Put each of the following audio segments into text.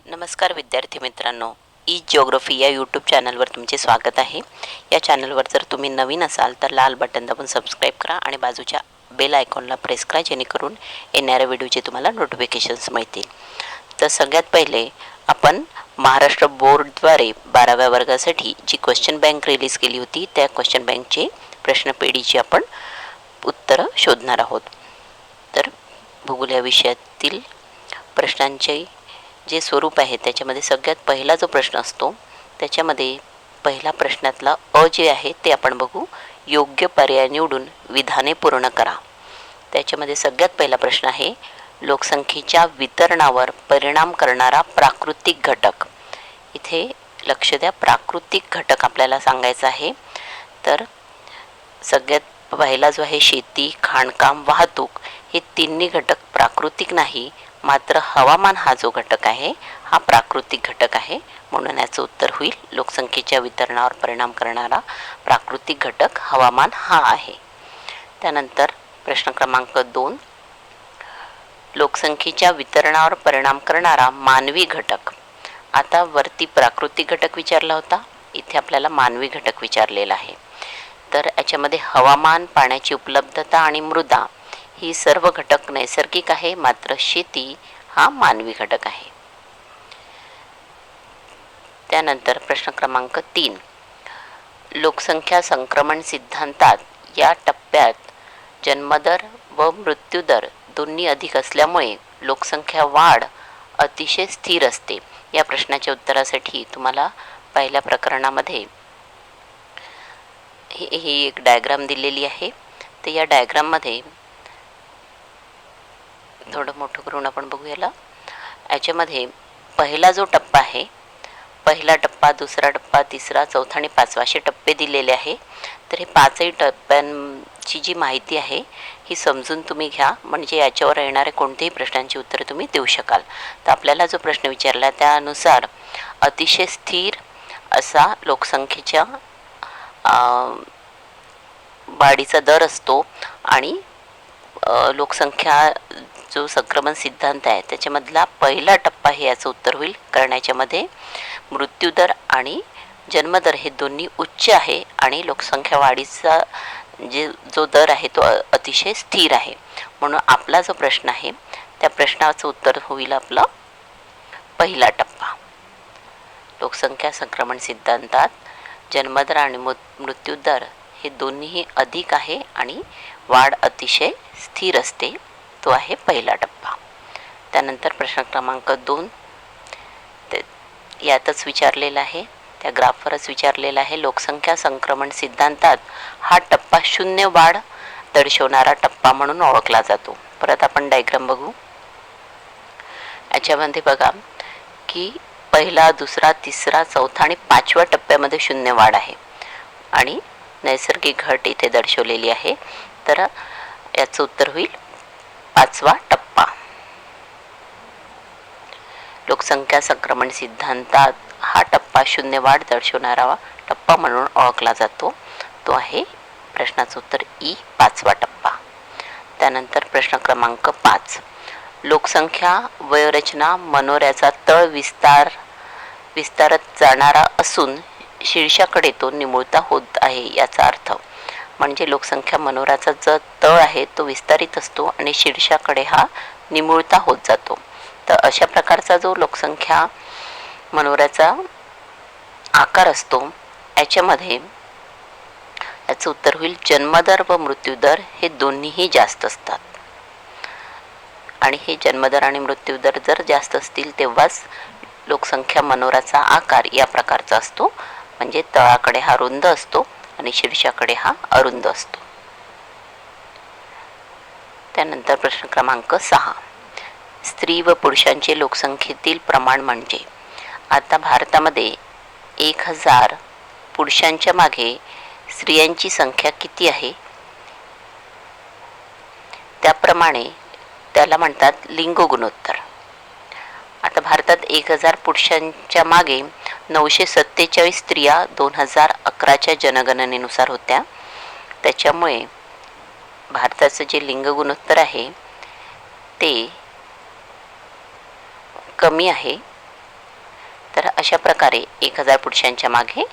नमस्कार विद्यार्थी मित्रांनो, ई जिओग्राफी या यूट्यूब चॅनलवर तुमचे स्वागत आहे. या चॅनलवर जर तुम्ही नवीन असाल तर लाल बटन दाबून सबस्क्राईब करा आणि बाजूच्या बेल आयकॉनला प्रेस करा, जेणेकरून येणाऱ्या व्हिडिओचे तुम्हाला नोटिफिकेशन्स मिळतील. तर सगळ्यात पहिले आपण महाराष्ट्र बोर्डद्वारे 12व्या वर्गासाठी जी क्वेश्चन बँक रिलीज केली होती त्या क्वेश्चन बँकचे प्रश्नपेढीची आपण उत्तरं शोधणार आहोत. तर भूगोल या विषयातील प्रश्नांचे जे स्वरूप आहे त्याच्यामध्ये सगळ्यात पहिला जो प्रश्न असतो त्याच्यामध्ये पहिला प्रश्नातला अ जे आहे ते आपण बघू. योग्य पर्याय निवडून विधाने पूर्ण करा. त्याच्यामध्ये सगळ्यात पहिला प्रश्न आहे, लोकसंख्येच्या वितरणावर परिणाम करणारा प्राकृतिक घटक. इथे लक्ष द्या, प्राकृतिक घटक आपल्याला सांगायचा आहे. तर सगळ्यात पहिला जो आहे शेती, खाणकाम, वाहतूक हे तिन्ही घटक प्राकृतिक नाही, मात्र हवामान हा जो घटक आहे हा प्राकृतिक घटक आहे. म्हणून याचं उत्तर होईल लोकसंख्येच्या वितरणावर परिणाम करणारा प्राकृतिक घटक हवामान हा आहे. त्यानंतर प्रश्न क्रमांक 2, लोकसंख्येच्या वितरणावर परिणाम करणारा मानवी घटक. आता वरती प्राकृतिक घटक विचारला होता, इथे आपल्याला मानवी घटक विचारलेला आहे. तर याच्यामध्ये हवामान, पाण्याची उपलब्धता आणि मृदा ही सर्व घटक नैसर्गिक आहे, मात्र शेती हा मानवी घटक आहे. त्यानंतर प्रश्न क्रमांक 3, लोकसंख्या संक्रमण सिद्धांतात या टप्प्यात जन्मदर व मृत्यूदर दोन्ही अधिक असल्यामुळे लोकसंख्या वाढ अतिशय स्थिर असते. या प्रश्नाच्या उत्तरासाठी तुम्हाला पहिल्या प्रकरणामध्ये ही एक डायग्राम दिलेली आहे. तर या डायग्राममध्ये थोडं मोठं करून आपण बघू. याच्यामध्ये पहिला जो टप्पा आहे, पहिला टप्पा, दुसरा टप्पा, तिसरा, चौथा आणि पाचवा असे टप्पे दिलेले आहे. तर हे पाचही टप्प्यांची जी माहिती आहे ही समजून तुम्ही घ्या, म्हणजे याच्यावर येणाऱ्या कोणत्याही प्रश्नांची उत्तरे तुम्ही देऊ शकाल. तर आपल्याला जो प्रश्न विचारला त्यानुसार अतिशय स्थिर असा लोकसंख्येच्या वाढीचा दर असतो आणि लोकसंख्या जो संक्रमण सिद्धांत आहे त्याच्यामधला पहिला टप्पा हे याचं उत्तर होईल. कारण याच्यामध्ये मृत्यूदर आणि जन्मदर हे दोन्ही उच्च आहे आणि लोकसंख्या वाढीचा जो दर आहे तो अतिशय स्थिर आहे. म्हणून आपला जो प्रश्न आहे त्या प्रश्नाचं उत्तर होईल आपला पहिला टप्पा. लोकसंख्या संक्रमण सिद्धांतात जन्मदर आणि मृत्यूदर हे दोन्हीही अधिक आहे आणि वाढ अतिशय स्थिर असते, तो आहे पहिला टप्पा. त्यानंतर प्रश्न क्रमांक 2 यातच विचारलेला आहे, त्या ग्राफवरच विचारलेला आहे. लोकसंख्या संक्रमण सिद्धांतात हा टप्पा शून्य वाढ दर्शवणारा टप्पा म्हणून ओळखला जातो. परत आपण डायग्राम बघू. याच्यामध्ये बघा की पहिला, दुसरा, तिसरा, चौथा आणि पाचव्या टप्प्यामध्ये शून्य वाढ आहे आणि नैसर्गिक घट इथे दर्शवलेली आहे. तर याचं उत्तर होईल पाचवा टप्पा. लोकसंख्या संक्रमण सिद्धांतात हा टप्पा शून्य वाढ दर्शवणारा टप्पा म्हणून ओळखला जातो, तो आहे प्रश्नाचं उत्तर ई, पाचवा टप्पा. त्यानंतर प्रश्न क्रमांक 5, लोकसंख्या वयोरचना मनोऱ्याचा तळ विस्तारत जाणारा असून शीर्षाकडे तो निमुळता होत आहे. याचा अर्थ म्हणजे लोकसंख्या मनोऱ्याचा जो तळ आहे तो विस्तारित असतो आणि शीर्षाकडे हा निमुळता होत जातो. तर अशा प्रकारचा जो लोकसंख्या मनोऱ्याचा आकार असतो याच्यामध्ये याचं उत्तर होईल जन्मदर व मृत्यूदर हे दोन्हीही जास्त असतात. आणि हे जन्मदर आणि मृत्यूदर जर जास्त असतील तेव्हाच लोकसंख्या मनोऱ्याचा आकार या प्रकारचा असतो, म्हणजे तळाकडे हा रुंद असतो आणि शीर्षाकडे हा अरुंद असतो. त्यानंतर प्रश्न क्रमांक 6, स्त्री व पुरुषांचे लोकसंख्येतील प्रमाण म्हणजे. आता भारतामध्ये 1000 पुरुषांच्या मागे स्त्रियांची संख्या किती आहे, त्याप्रमाणे त्याला म्हणतात लिंग गुणोत्तर. आता भारतात 1000 पुरुषांच्या मागे 947 स्त्रिया 2011च्या जनगणनेनुसार होत्या त्याच्यामुळे भारताचं जे लिंग गुणोत्तर आहे ते कमी आहे. तर अशा प्रकारे 1000 पुरुषांच्या मागे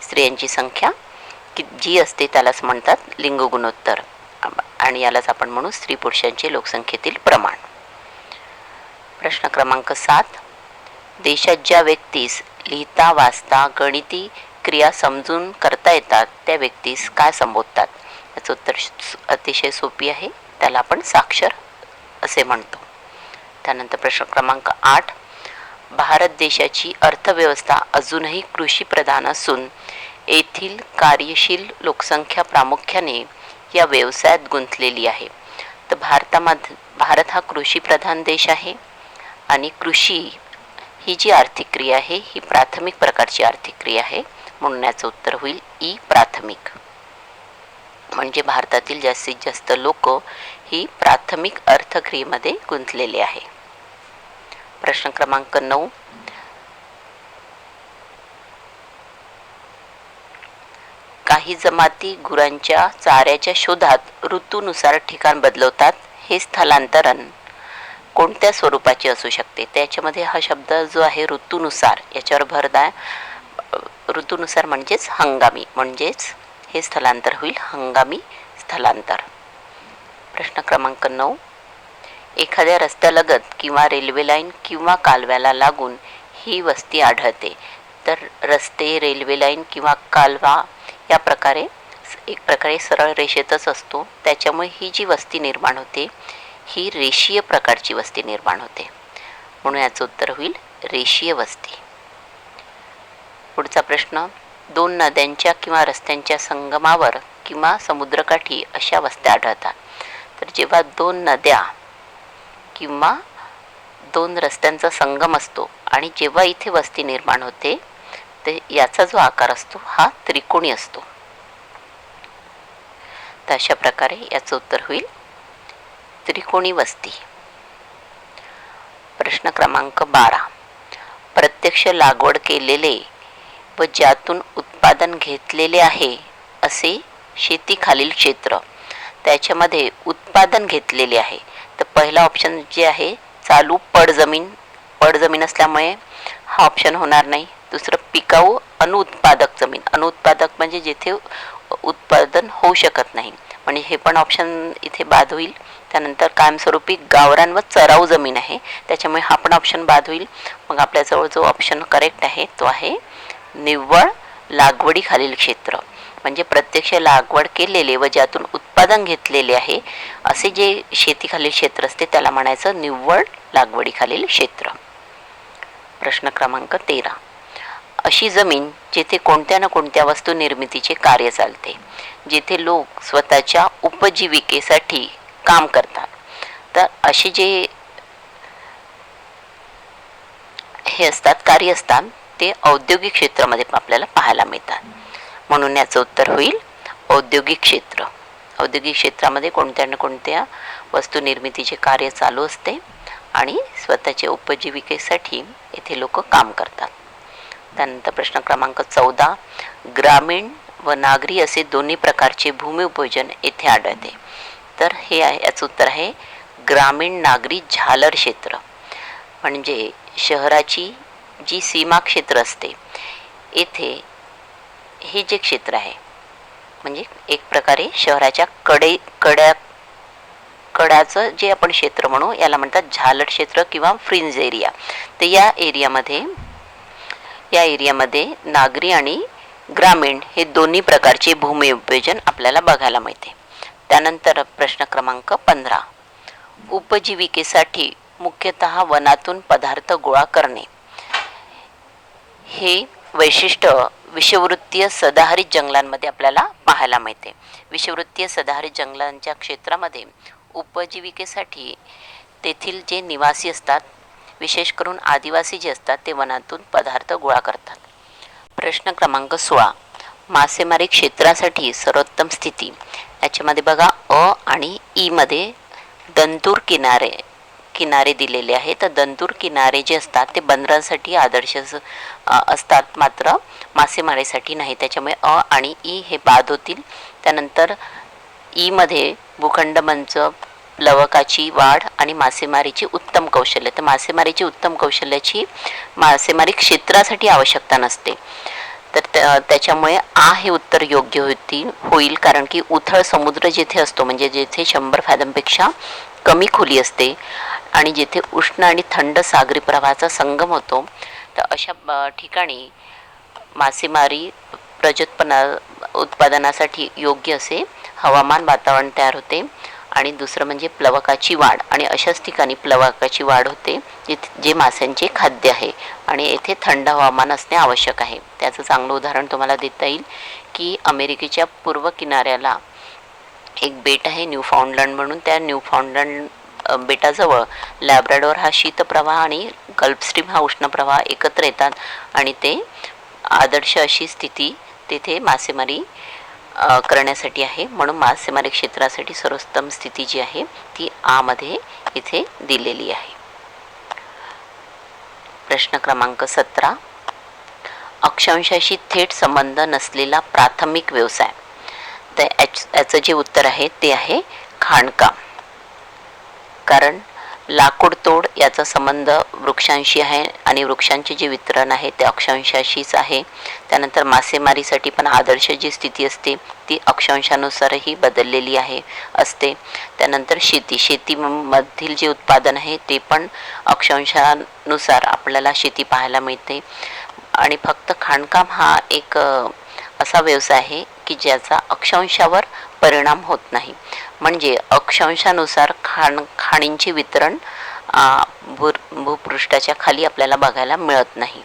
स्त्रियांची संख्या जी असते त्यालाच म्हणतात लिंग गुणोत्तर, आणि यालाच आपण म्हणू स्त्री पुरुषांचे लोकसंख्येतील प्रमाण. प्रश्न क्रमांक 7. देशात ज्या व्यक्तीस लिहिता वाचता गणिती क्रिया समजून करता येतात त्या व्यक्तीस काय संबोधतात? याचं उत्तर अतिशय सोपी आहे, त्याला आपण साक्षर असे म्हणतो. त्यानंतर प्रश्न क्रमांक 8. भारत देशाची अर्थव्यवस्था अजूनही कृषीप्रधान असून येथील कार्यशील लोकसंख्या प्रामुख्याने या व्यवसायात गुंतलेली आहे. तर भारत हा कृषीप्रधान देश आहे आणि कृषी ही जी आर्थिक क्रिया आहे ही प्राथमिक प्रकारची आर्थिक क्रिया आहे, म्हणून याचं उत्तर होईल ई प्राथमिक. म्हणजे भारतातील जास्तीत जास्त लोक ही प्राथमिक अर्थक्रियेमध्ये गुंतलेले आहे. प्रश्न क्रमांक 9. काही जमाती गुरांच्या चाऱ्याच्या शोधात ऋतूनुसार ठिकाण बदलवतात. हे स्थलांतरण कोणत्या स्वरूपाचे असू शकते? त्याच्यामध्ये हा शब्द जो आहे ऋतूनुसार याच्यावर भर द्या. ऋतूनुसार म्हणजेच हंगामी, म्हणजेच हे स्थलांतर होईल हंगामी स्थलांतर. प्रश्न क्रमांक 9. एखाद्या रस्त्यालगत किंवा रेल्वे लाईन किंवा कालव्याला लागून ही वस्ती आढळते. तर रस्ते, रेल्वे लाईन किंवा कालवा या प्रकारे एक प्रकारे सरळ रेषेतच असतो, त्याच्यामुळे ही जी वस्ती निर्माण होते ही रेषीय प्रकारची वस्ती निर्माण होते, म्हणून याचं उत्तर होईल रेषीय वस्ती. पुढचा प्रश्न. 2 नद्यांच्या किंवा रस्त्यांच्या संगमावर किंवा समुद्रकाठी अशा वस्त्या आढळतात. तर जेव्हा 2 नद्या किंवा 2 रस्त्यांचा संगम असतो आणि जेव्हा इथे वस्ती निर्माण होते तर याचा जो आकार असतो हा त्रिकोणी असतो. तर अशा प्रकारे याचं उत्तर होईल त्रिकोणी वस्ती. प्रश्न क्रमांक 12. प्रत्यक्ष लागवड केलेले व ज्यातून उत्पादन घेतलेले आहे असे शेतीखालील क्षेत्र. त्याच्यामध्ये उत्पादन घेतलेले आहे तर पहिला ऑप्शन जे आहे चालू पडजमीन असल्यामुळे हा ऑप्शन होणार नाही. दुसरं पिकाऊ अनुत्पादक जमीन, अनुत्पादक म्हणजे जेथे उत्पादन होऊ शकत नाही, म्हणजे हे पण ऑप्शन इथे बाद होईल. त्यानंतर कायमस्वरूपी गावरान व चराऊ जमीन आहे, त्याच्यामुळे हा पण ऑप्शन बाद होईल. मग आपल्याजवळ जो ऑप्शन करेक्ट आहे तो आहे निव्वळ लागवडीखालील क्षेत्र, म्हणजे प्रत्यक्ष लागवड केलेले व ज्यातून उत्पादन घेतलेले आहे असे जे शेतीखालील क्षेत्र असते त्याला म्हणायचं निव्वळ लागवडीखालील क्षेत्र. प्रश्न क्रमांक 13. अशी जमीन जेथे कोणत्या ना कोणत्या वस्तू निर्मितीचे कार्य चालते, जेथे लोक स्वतःच्या उपजीविकेसाठी काम करतात. तर असे जे हे असतात कार्य असतात ते औद्योगिक क्षेत्रामध्ये आपल्याला पाहायला मिळतात, म्हणून याचं उत्तर होईल औद्योगिक क्षेत्र. औद्योगिक क्षेत्रामध्ये कोणत्या ना कोणत्या वस्तू निर्मितीचे कार्य चालू असते आणि स्वतःच्या उपजीविकेसाठी येथे लोक काम करतात. त्यानंतर प्रश्न क्रमांक 14. ग्रामीण व नागरी असे दोन्ही प्रकारचे भूमी उपयोजन येथे आढळते. तर हे याचं उत्तर आहे ग्रामीण नागरी झालर क्षेत्र, म्हणजे शहराची जी सीमा क्षेत्र असते येथे हे जे क्षेत्र आहे म्हणजे एक प्रकारे शहराच्या कड्याचं जे आपण क्षेत्र म्हणू याला म्हणतात झालर क्षेत्र किंवा फ्रिंज एरिया. तर या एरियामध्ये नागरी आणि ग्रामीण हे दोन्ही प्रकारचे भूमी उपयोजन आपल्याला बघायला मिळते. त्यानंतर प्रश्न क्रमांक 15. उपजीविकेसाठी मुख्यतः वनातून पदार्थ गोळा करणे हे वैशिष्ट्य विषुववृत्तीय सदाहरित जंगलांमध्ये आपल्याला पाहायला मिळते. विषुववृत्तीय सदाहरित जंगलांच्या क्षेत्रामध्ये उपजीविकेसाठी तेथील जे निवासी असतात, विशेष करून आदिवासी जे असतात, ते वनातून पदार्थ गोळा करतात. प्रश्न क्रमांक 16. मासेमारी क्षेत्रासाठी सर्वोत्तम स्थिती. याच्यामध्ये बघा अ आणि ई मध्ये दंतूर किनारे दिलेले आहेत. तर दंतूर किनारे जे असतात ते बंदरांसाठी आदर्श असतात, मात्र मासेमारीसाठी नाही, त्याच्यामुळे अ आणि ई हे बाद होतील. त्यानंतर ईमध्ये भूखंड मंच, प्लवकाची वाढ आणि मासेमारीची उत्तम कौशल्य. तर मासेमारीची उत्तम कौशल्याची मासेमारी क्षेत्रासाठी आवश्यकता नसते. तर त्याच्यामुळे हे उत्तर योग्य होईल, कारण की उथळ समुद्र जेथे असतो, म्हणजे जेथे 100 फॅथमपेक्षा कमी खोली असते आणि जेथे उष्ण आणि थंड सागरी प्रवाहाचा संगम होतो, तर अशा ठिकाणी मासेमारी उत्पादनासाठी योग्य असे हवामान वातावरण तयार होते. आणि दुसरं म्हणजे प्लवकाची वाढ, आणि अशाच ठिकाणी प्लवकाची वाढ होते जे माशांचे खाद्य आहे, आणि येथे थंड हवामान असणे आवश्यक आहे. त्याचं चांगलं उदाहरण तुम्हाला देता येईल की अमेरिकेच्या पूर्व किनाऱ्याला एक बेट आहे न्यूफाउंडलंड म्हणून. त्या न्यूफाउंडलंड बेटाजवळ लॅब्राडोर हा शीतप्रवाह आणि गल्फस्ट्रीम हा उष्णप्रवाह एकत्र येतात, आणि ते आदर्श अशी स्थिती तेथे मासेमारी करण्यासाठी आहे. म्हणून मासेमारी क्षेत्रासाठी सर्वोत्तम स्थिती जी आहे ती मध्ये इथे दिलेली आहे. प्रश्न क्रमांक 17. अक्षांशाशी थेट संबंध नसलेला प्राथमिक व्यवसाय. तर याचं जे उत्तर आहे ते आहे खाणकाम. कारण लाकूड तोड याचा संबंध वृक्षांशी आहे, आणि वृक्षांचे जे वितरण आहे ते अक्षांशाशीच आहे. त्यानंतर मासेमारीसाठी पण आदर्श जी स्थिती असते ती अक्षांशानुसारही बदललेली असते. त्यानंतर शेतीमधील जे उत्पादन आहे ते पण अक्षांशानुसार आपल्याला शेती पाहायला मिळते. आणि फक्त खाणकाम हा एक असा व्यवसाय आहे की ज्याचा अक्षांशावर परिणाम होत नाही. म्हणजे अक्षांशानुसार खाणींचे वितरण भूपृष्ठाच्या खाली आपल्याला बघायला मिळत नाही.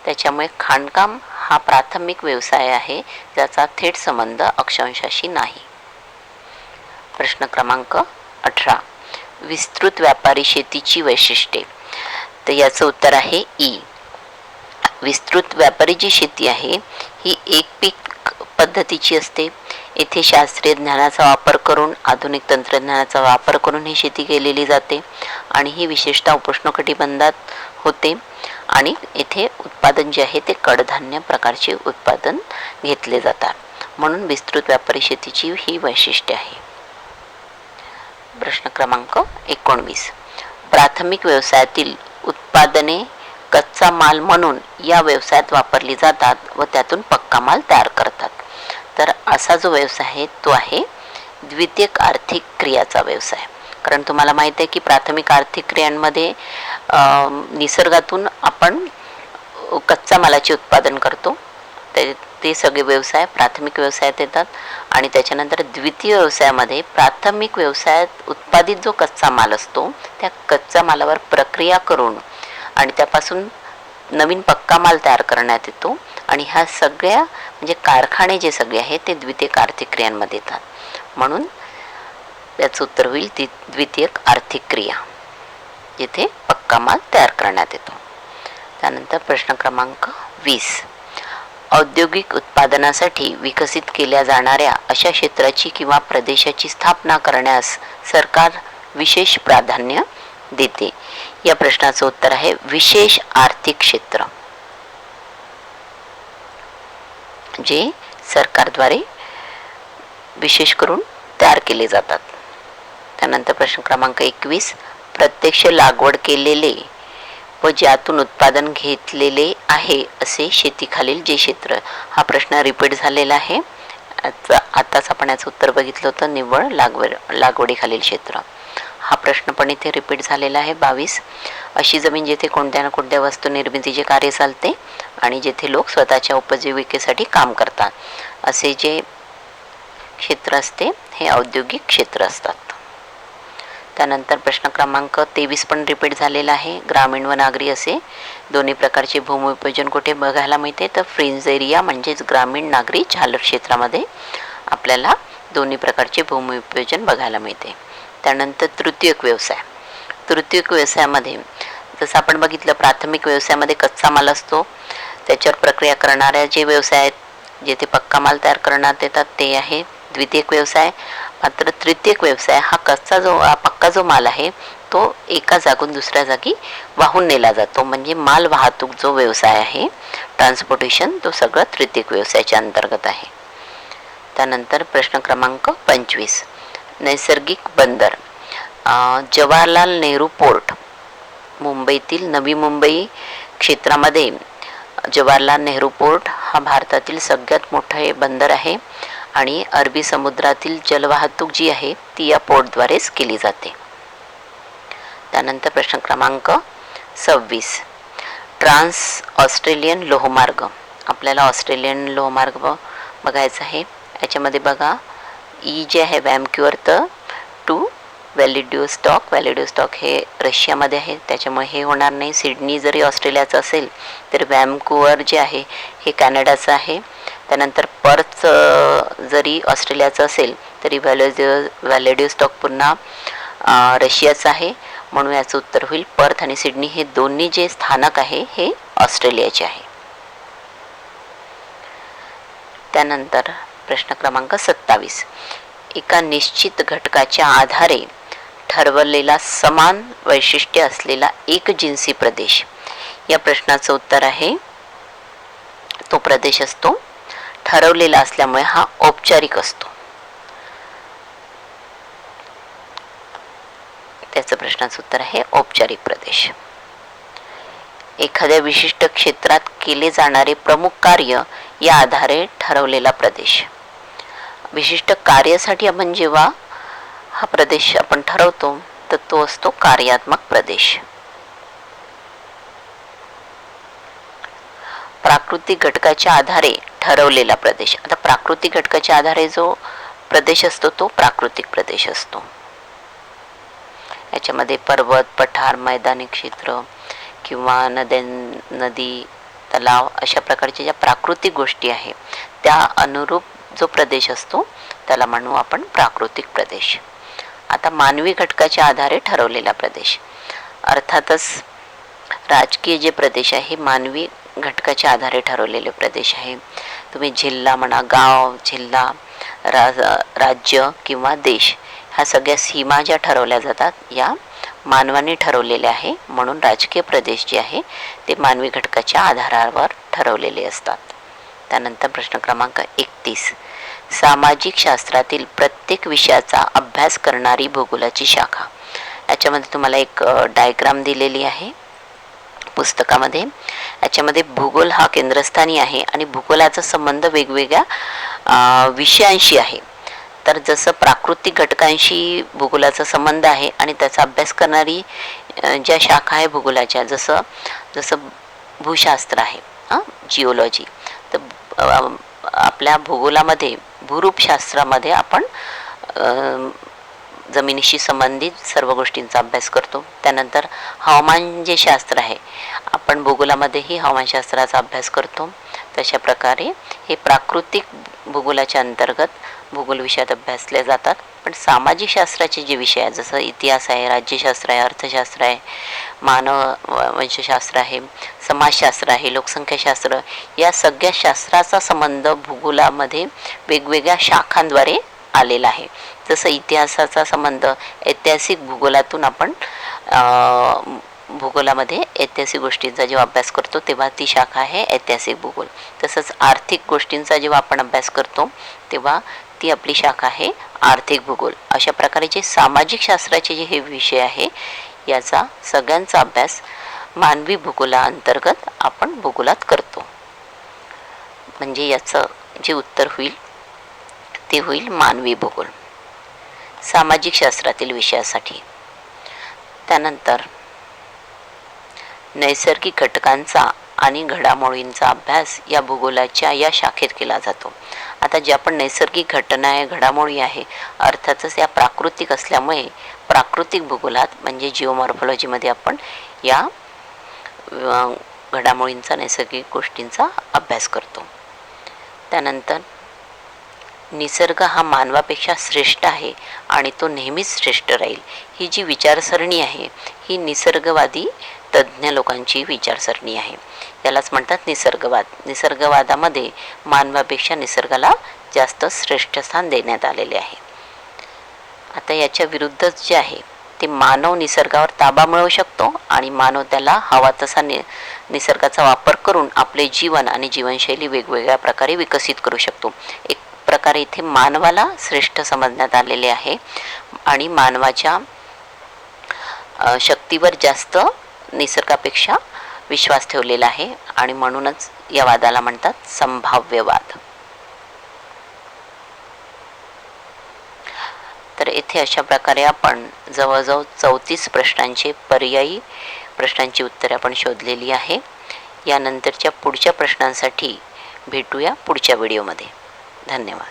त्याच्यामुळे खाणकाम हा प्राथमिक व्यवसाय आहे ज्याचा थेट संबंध अक्षांशाशी नाही. प्रश्न क्रमांक 18. विस्तृत व्यापारी शेतीची वैशिष्ट्ये. तर याचं उत्तर आहे ई. विस्तृत व्यापारी जी शेती आहे ही एक पीक पद्धतीची असते. येथे शास्त्रीय ज्ञानाचा वापर करून, आधुनिक तंत्रज्ञानाचा वापर करून ही शेती केलेली जाते, आणि ही विशेषतः उपोष्णकटिबंधात होते. आणि येथे उत्पादन जे आहे ते कडधान्य प्रकारचे उत्पादन घेतले जातात. म्हणून विस्तृत व्यापारी शेतीची ही वैशिष्ट्ये आहे. प्रश्न क्रमांक 19. प्राथमिक व्यवसायातील उत्पादने कच्चा माल म्हणून या व्यवसायात वापरली जातात व त्यातून पक्का माल तयार करतात. तर असा जो व्यवसाय आहे तो आहे द्वितीयक आर्थिक क्रियाचा व्यवसाय. कारण तुम्हाला माहिती आहे की प्राथमिक आर्थिक क्रियांमध्ये निसर्गातून आपण कच्चा मालाचे उत्पादन करतो, ते सगळे व्यवसाय प्राथमिक व्यवसायात येतात. आणि त्याच्यानंतर द्वितीय व्यवसायामध्ये प्राथमिक व्यवसायात उत्पादित जो कच्चा माल असतो त्या कच्च्या मालावर प्रक्रिया करून आणि त्यापासून नवीन पक्का माल तयार करण्यात येतो. आणि ह्या सगळ्या म्हणजे कारखाने जे सगळे आहेत ते द्वितीयक आर्थिक क्रियांमध्ये येतात. म्हणून याचं उत्तर होईल ती द्वितीयक आर्थिक क्रिया, जिथे पक्का माल तयार करण्यात येतो. त्यानंतर प्रश्न क्रमांक 20. औद्योगिक उत्पादनासाठी विकसित केल्या जाणाऱ्या अशा क्षेत्राची किंवा प्रदेशाची स्थापना करण्यास सरकार विशेष प्राधान्य देते. या प्रश्नाचं उत्तर आहे विशेष आर्थिक क्षेत्र, जे सरकारद्वारे विशेष करून तयार केले जातात. त्यानंतर प्रश्न क्रमांक 21. प्रत्यक्ष लागवड केलेले व ज्यातून उत्पादन घेतलेले आहे असे शेतीखालील जे क्षेत्र. हा प्रश्न रिपीट झालेला आहे. आताच आपण याचं उत्तर बघितलं होतं, निव्वळ लागवडीखालील क्षेत्र. हा प्रश्न पण इथे रिपीट झालेला आहे. 22. अशी जमीन जिथे कोणत्या ना कोणत्या वस्तू निर्मितीचे कार्य चालते आणि जेथे लोक स्वतःच्या उपजीविकेसाठी काम करतात असे जे क्षेत्र असते हे औद्योगिक क्षेत्र असतात. त्यानंतर प्रश्न क्रमांक 23 पण रिपीट झालेला आहे. ग्रामीण व नागरी असे दोन्ही प्रकारचे भूमिविभाजन कुठे बघायला मिळते, तर फ्रिंज एरिया म्हणजेच ग्रामीण नागरी झालर क्षेत्रामध्ये आपल्याला दोन्ही प्रकारचे भूमिविभाजन बघायला मिळते. त्यानंतर तृतीयक व्यवसाय. तृतीयक व्यवसायामध्ये जसं आपण बघितलं प्राथमिक व्यवसायामध्ये कच्चा माल असतो, त्याच्यावर प्रक्रिया करणाऱ्या जे व्यवसाय आहेत जेथे पक्का माल तयार करण्यात येतात ते आहे द्वितीयक व्यवसाय. मात्र तृतीयक व्यवसाय हा पक्का जो माल आहे तो एका जागून दुसऱ्या जागी वाहून नेला जातो, म्हणजे माल वाहतूक जो व्यवसाय आहे ट्रान्सपोर्टेशन तो सगळं तृतीयक व्यवसायाच्या अंतर्गत आहे. त्यानंतर प्रश्न क्रमांक 25, नैसर्गिक बंदर. जवाहरलाल नेहरू पोर्ट मुंबईतील नवी मुंबई क्षेत्रामध्ये जवाहरलाल नेहरू पोर्ट हा भारतातील सगळ्यात मोठं हे बंदर आहे आणि अरबी समुद्रातील जलवाहतूक जी आहे ती या पोर्टद्वारेच केली जाते. त्यानंतर प्रश्न क्रमांक 26, ट्रान्स ऑस्ट्रेलियन लोहमार्ग. आपल्याला ऑस्ट्रेलियन लोहमार्ग बघायचा आहे. याच्यामध्ये बघा ई जे आहे व्हॅन्क्युअर तर टू व्हॅलिडिवोस्टॉक हे रशियामध्ये आहे, त्याच्यामुळे हे होणार नाही. सिडनी जरी ऑस्ट्रेलियाचं असेल तर व्हॅन्क्युअर जे आहे हे कॅनडाचं आहे. त्यानंतर पर्थ जरी ऑस्ट्रेलियाचं असेल तरी व्हॅलिडिवोस्टॉक पुन्हा रशियाचं आहे. म्हणून याचं उत्तर होईल पर्थ आणि सिडनी हे दोन्ही जे स्थानक आहे हे ऑस्ट्रेलियाचे आहे. त्यानंतर प्रश्न क्रमांक 27, एका निश्चित घटकाच्या आधारे ठरवलेला समान वैशिष्ट्य असलेला एकजिन्सी प्रदेश. या प्रश्नाचं उत्तर आहे तो प्रदेश असतो ठरवलेला असल्यामुळे हा औपचारिक असतो. त्याचं प्रश्नाचं उत्तर आहे औपचारिक प्रदेश. एखाद्या विशिष्ट क्षेत्रात केले जाणारे प्रमुख कार्य या आधारे ठरवलेला प्रदेश. विशिष्ट कार्यासाठी आपण जेव्हा हा प्रदेश आपण ठरवतो तर तो असतो कार्यात्मक प्रदेश. प्राकृतिक घटकाच्या आधारे ठरवलेला प्रदेश. आता प्राकृतिक घटकाच्या आधारे जो प्रदेश असतो तो प्राकृतिक प्रदेश असतो. याच्यामध्ये पर्वत, पठार, मैदानी क्षेत्र किंवा नदी, तलाव अशा प्रकारच्या ज्या प्राकृतिक गोष्टी आहेत त्या अनुरूप जो प्रदेश असतो त्याला म्हणू आपण प्राकृतिक प्रदेश. आता मानवी घटकाच्या आधारे ठरवलेला प्रदेश. अर्थातच राजकीय जे प्रदेश आहे हे मानवी घटकाच्या आधारे ठरवलेले प्रदेश आहे. तुम्ही जिल्हा म्हणा, गाव, जिल्हा, राज्य किंवा देश ह्या सगळ्या सीमा ज्या ठरवल्या जातात या मानवाने ठरवलेल्या आहे. म्हणून राजकीय प्रदेश जे आहे ते मानवी घटकाच्या आधारावर ठरवलेले असतात. त्यानंतर प्रश्न क्रमांक 31, सामाजिक शास्त्रातील प्रत्येक विषयाचा अभ्यास करणारी भूगोलाची शाखा. याच्यामध्ये तुम्हाला एक डायग्राम दिलेली आहे पुस्तकामध्ये. याच्यामध्ये भूगोल हा केंद्रस्थानी आहे आणि भूगोलाचा संबंध वेगवेगळ्या विषयांशी आहे. तर जसं प्राकृतिक घटकांशी भूगोलाचा संबंध आहे आणि त्याचा अभ्यास करणारी ज्या शाखा आहे भूगोलाच्या, जसं भूशास्त्र आहे, जिओलॉजी, तर आपल्या भूगोलामध्ये भूरूपशास्त्रामध्ये आपण जमिनीशी संबंधित सर्व गोष्टींचा अभ्यास करतो. त्यानंतर हवामान जे शास्त्र आहे आपण भूगोलामध्येही हवामानशास्त्राचा अभ्यास करतो. तशा प्रकारे हे प्राकृतिक भूगोलाच्या अंतर्गत भूगोल विषयात अभ्यासले जातात. पण सामाजिक शास्त्राचे जे विषय आहेत जसं इतिहास आहे, राज्यशास्त्र आहे, अर्थशास्त्र आहे, मानव वंशशास्त्र आहे, समाजशास्त्र आहे, लोकसंख्याशास्त्र, या सगळ्या शास्त्राचा संबंध भूगोलामध्ये वेगवेगळ्या शाखांद्वारे आलेला आहे. जसं इतिहासाचा संबंध ऐतिहासिक भूगोलातून आपण भूगोलामध्ये ऐतिहासिक गोष्टींचा जेव्हा अभ्यास करतो तेव्हा ती शाखा आहे ऐतिहासिक भूगोल. तसंच आर्थिक गोष्टींचा जेव्हा आपण अभ्यास करतो तेव्हा ती आपली शाखा आहे आर्थिक भूगोल. अशा प्रकारे जे सामाजिक शास्त्राचे जे हे विषय आहे याचा सगळ्यांचा अभ्यास मानवी भूगोलाअंतर्गत आपण भूगोलात करतो. म्हणजे याचं जे उत्तर होईल ते होईल मानवी भूगोल सामाजिक शास्त्रातील विषयासाठी. त्यानंतर नैसर्गिक घटकांचा आणि घडामोडींचा अभ्यास या भूगोलाच्या या शाखेत केला जातो. आता ज्या पण नैसर्गिक घटना आहे, घडामोडी आहे, अर्थातच या प्राकृतिक असल्यामुळे प्राकृतिक भूगोलात म्हणजे जिओमॉर्फॉलॉजीमध्ये आपण या घडामोडींचा, नैसर्गिक गोष्टींचा अभ्यास करतो. त्यानंतर निसर्ग हा मानवापेक्षा श्रेष्ठ आहे आणि तो नेहमीच श्रेष्ठ राहील, ही जी विचारसरणी आहे ही निसर्गवादी तज्ज्ञ लोकांची विचारसरणी आहे. यालाच म्हणतात निसर्गवाद. निसर्गवादामध्ये मानवापेक्षा निसर्गाला जास्त श्रेष्ठ स्थान देण्यात आलेले आहे. आता याच्या विरुद्धच जे आहे ते मानव निसर्गावर ताबा मिळवू शकतो आणि मानव त्याला हवा तसा निसर्गाचा वापर करून आपले जीवन आणि जीवनशैली वेगवेगळ्या प्रकारे विकसित करू शकतो. एक प्रकारे इथे मानवाला श्रेष्ठ समजण्यात आलेले आहे आणि मानवाच्या शक्तीवर जास्त निसर्गापेक्षा विश्वास ठेवलेला आहे आणि म्हणूनच या वादाला म्हणतात संभाव्यवाद. तर इथे अशा प्रकारे आपण जवळजवळ 34 प्रश्नांची उत्तरे आपण शोधलेली आहे. यानंतरच्या पुढच्या प्रश्नांसाठी भेटूया पुढच्या व्हिडिओमध्ये. धन्यवाद.